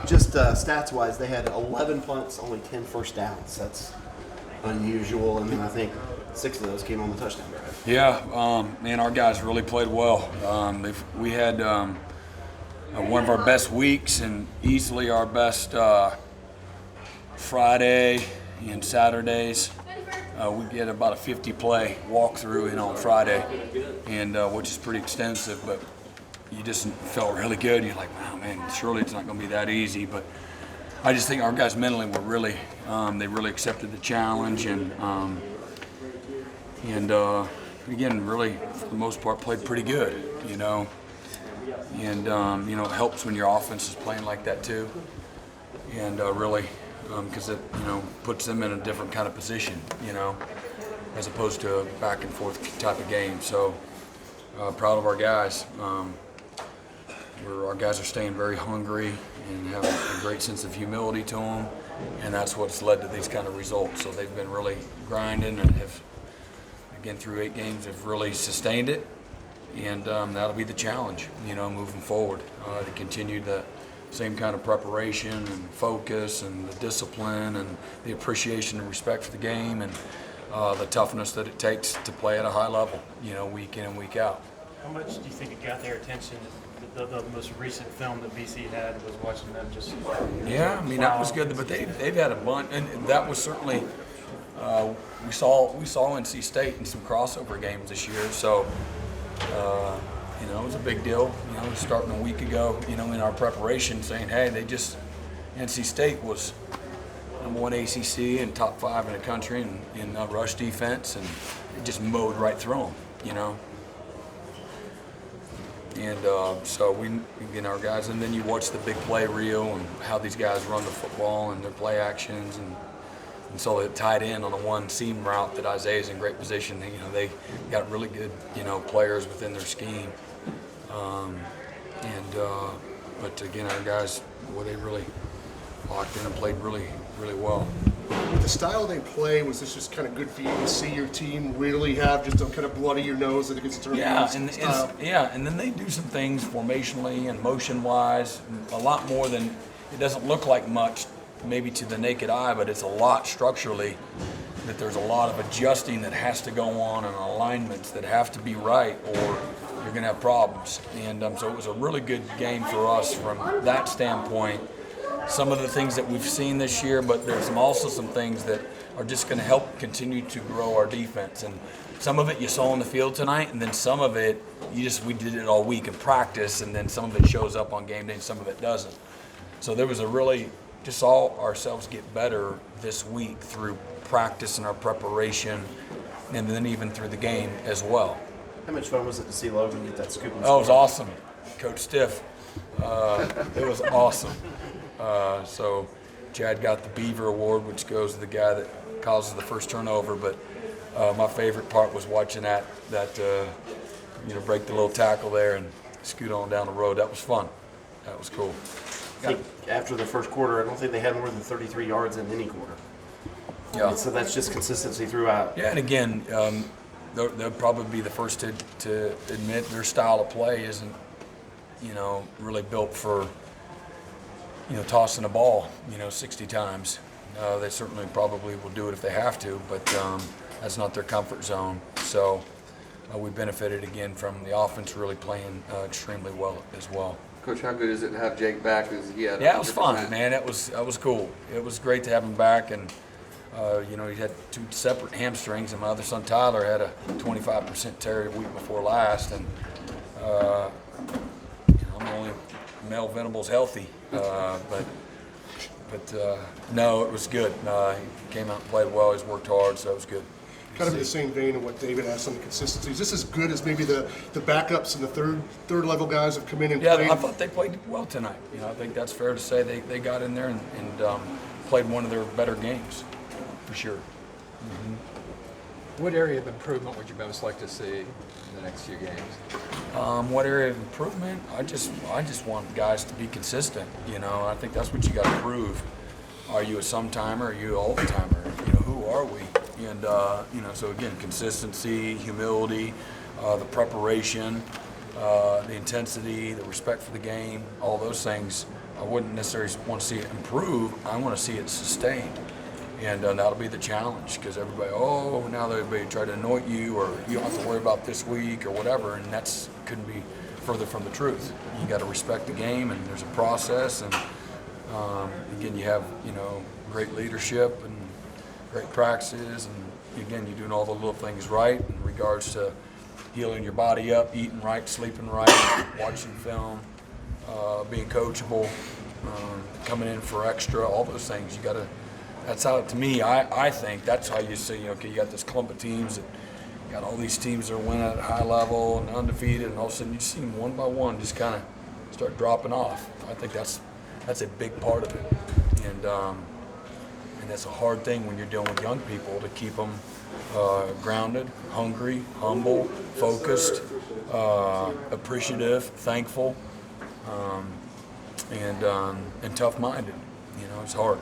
just stats-wise, they had 11 punts, only 10 first downs. That's unusual, and then I think 6 of those came on the touchdown drive. Yeah, man, our guys really played well. We had one of our best weeks and easily our best Friday and Saturdays. We get about a 50-play walkthrough on Friday, and which is pretty extensive, but you just felt really good. You're like, wow, man, surely it's not going to be that easy. But I just think our guys mentally were really, they really accepted the challenge, and again, really, for the most part, played pretty good, And, it helps when your offense is playing like that too. And really, because it, puts them in a different kind of position, as opposed to a back and forth type of game. So proud of our guys. Our guys are staying very hungry and have a great sense of humility to them, and that's what's led to these kind of results. So they've been really grinding and have, again, through 8 games, have really sustained it, and that'll be the challenge, moving forward, to continue the same kind of preparation and focus and the discipline and the appreciation and respect for the game and the toughness that it takes to play at a high level, week in and week out. How much do you think it got their attention? The most recent film that BC had was watching them just. Yeah, I mean that was good, but they've had a bunch, and that was certainly we saw NC State in some crossover games this year, so it was a big deal. Starting a week ago, in our preparation, saying, hey, NC State was #1 ACC and top 5 in the country in rush defense, and it just mowed right through them, And so we our guys, and then you watch the big play reel and how these guys run the football and their play actions, and so it tied in on the one seam route that Isaiah's in great position. They got really good, players within their scheme, but again, our guys, they really locked in and played really, really well. With the style they play, was this just kind of good for you to see your team really have just a kind of bloody your nose that it gets turned style? And then they do some things formationally and motion-wise, a lot more than, it doesn't look like much maybe to the naked eye, but it's a lot structurally, that there's a lot of adjusting that has to go on and alignments that have to be right, or you're going to have problems. And so it was a really good game for us from that standpoint. Some of the things that we've seen this year, but there's also some things that are just going to help continue to grow our defense. And some of it you saw on the field tonight, and then some of it we did it all week in practice, and then some of it shows up on game day and some of it doesn't. So there was just saw ourselves get better this week through practice and our preparation, and then even through the game as well. How much fun was it to see Logan get that scoop? Oh, it was awesome. Coach Stiff. It was awesome. So Chad got the Beaver Award, which goes to the guy that causes the first turnover. But my favorite part was watching that break the little tackle there and scoot on down the road. That was fun. That was cool. I think after the first quarter, I don't think they had more than 33 yards in any quarter. Yeah. So that's just consistency throughout. Yeah, and again, they'll probably be the first to admit their style of play isn't, really built for, tossing a ball, 60 times. They certainly probably will do it if they have to, but that's not their comfort zone. So we benefited again from the offense really playing extremely well as well. Coach, how good is it to have Jake back? Yeah, it was fun, man. That was cool. It was great to have him back, and he had 2 separate hamstrings, and my other son Tyler had a 25% tear the week before last, and I'm the only male Venables healthy, but no, it was good. He came out and played well. He's worked hard, so it was good. Kind of in the same vein of what David asked on the consistency. Is this as good as maybe the backups and the third level guys have come in and played? Yeah, I thought they played well tonight. I think that's fair to say. They got in there and played one of their better games, for sure. Mm-hmm. What area of improvement would you most like to see in the next few games? What area of improvement? I just want guys to be consistent. I think that's what you got to prove. Are you a sometimer? Are you an all-timer? Who are we? And so again, consistency, humility, the preparation, the intensity, the respect for the game, all those things I wouldn't necessarily want to see it improve. I want to see it sustained. And that'll be the challenge, because everybody, now everybody try to anoint you, or you don't have to worry about this week or whatever, and that's couldn't be further from the truth. You got to respect the game, and there's a process, and again, you have great leadership and great practices, and again, you're doing all the little things right in regards to healing your body up, eating right, sleeping right, watching film, being coachable, coming in for extra, all those things. You got to. That's how, to me, I think that's how you see, okay, you got this clump of teams that got all these teams that are winning at a high level and undefeated, and all of a sudden you see them one by one just kind of start dropping off. I think that's a big part of it. And that's a hard thing when you're dealing with young people, to keep them grounded, hungry, humble, focused, appreciative, thankful, and tough-minded. It's hard.